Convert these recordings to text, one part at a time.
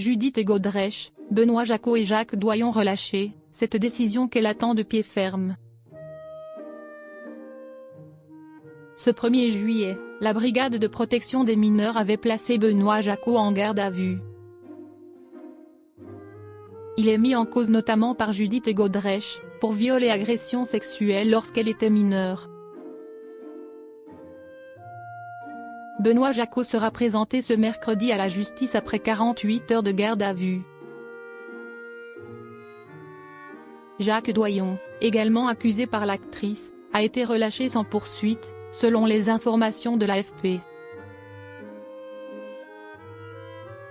Judith Godrèche, Benoît Jacquot et Jacques Doyon relâchés, cette décision qu'elle attend de pied ferme. Ce 1er juillet, la brigade de protection des mineurs avait placé Benoît Jacquot en garde à vue. Il est mis en cause notamment par Judith Godrèche, pour viol et agression sexuelle lorsqu'elle était mineure. Benoît Jacquot sera présenté ce mercredi à la justice après 48 heures de garde à vue. Jacques Doyon, également accusé par l'actrice, a été relâché sans poursuite, selon les informations de l'AFP.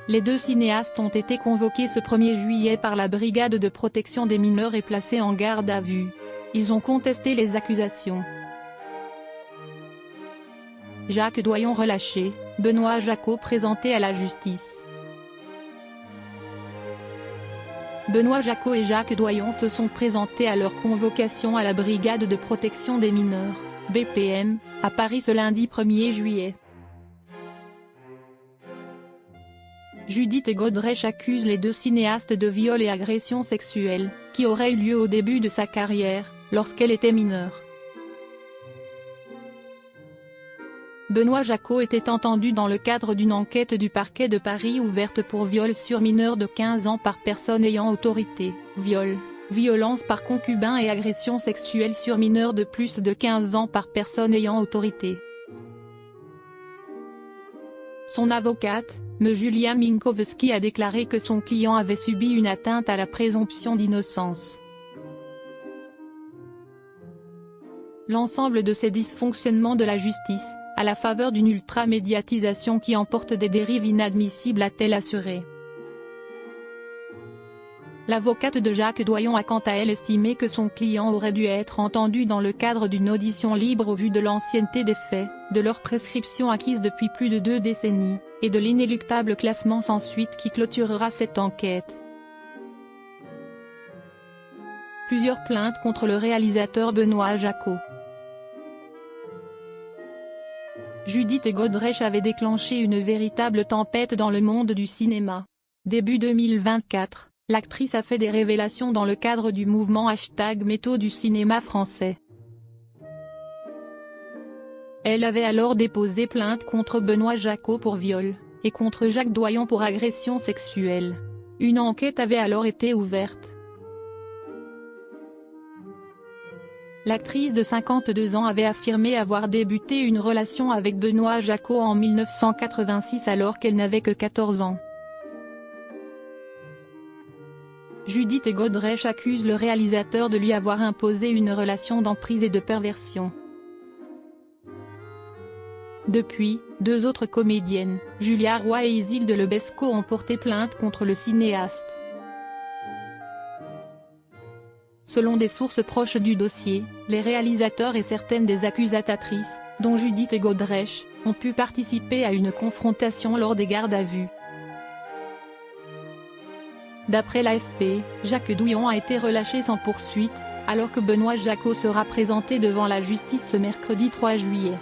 Les deux cinéastes ont été convoqués ce 1er juillet par la brigade de protection des mineurs et placés en garde à vue. Ils ont contesté les accusations. Jacques Doyon relâché, Benoît Jacquot présenté à la justice. Benoît Jacquot et Jacques Doyon se sont présentés à leur convocation à la brigade de protection des mineurs, BPM, à Paris ce lundi 1er juillet. Judith Godrèche accuse les deux cinéastes de viol et agression sexuelle, qui auraient eu lieu au début de sa carrière, lorsqu'elle était mineure. Benoît Jacquot était entendu dans le cadre d'une enquête du parquet de Paris ouverte pour viol sur mineur de 15 ans par personne ayant autorité, viol, violence par concubin et agression sexuelle sur mineur de plus de 15 ans par personne ayant autorité. Son avocate, Me Julia Minkowski a déclaré que son client avait subi une atteinte à la présomption d'innocence. L'ensemble de ces dysfonctionnements de la justice, à la faveur d'une ultra-médiatisation qui emporte des dérives inadmissibles, a-t-elle assuré. L'avocate de Jacques Doyon a quant à elle estimé que son client aurait dû être entendu dans le cadre d'une audition libre au vu de l'ancienneté des faits, de leur prescription acquise depuis plus de 2 décennies, et de l'inéluctable classement sans suite qui clôturera cette enquête. Plusieurs plaintes contre le réalisateur Benoît Jacquot. Judith Godrèche avait déclenché une véritable tempête dans le monde du cinéma. Début 2024, l'actrice a fait des révélations dans le cadre du mouvement #MeToo du cinéma français. Elle avait alors déposé plainte contre Benoît Jacquot pour viol, et contre Jacques Doyon pour agression sexuelle. Une enquête avait alors été ouverte. L'actrice de 52 ans avait affirmé avoir débuté une relation avec Benoît Jacquot en 1986 alors qu'elle n'avait que 14 ans. Judith Godrèche accuse le réalisateur de lui avoir imposé une relation d'emprise et de perversion. Depuis, 2 autres comédiennes, Julia Roy et Isilde Lebesco, ont porté plainte contre le cinéaste. Selon des sources proches du dossier, les réalisateurs et certaines des accusatatrices, dont Judith Godrèche, ont pu participer à une confrontation lors des gardes à vue. D'après l'AFP, Jacques Doyon a été relâché sans poursuite, alors que Benoît Jacquot sera présenté devant la justice ce mercredi 3 juillet.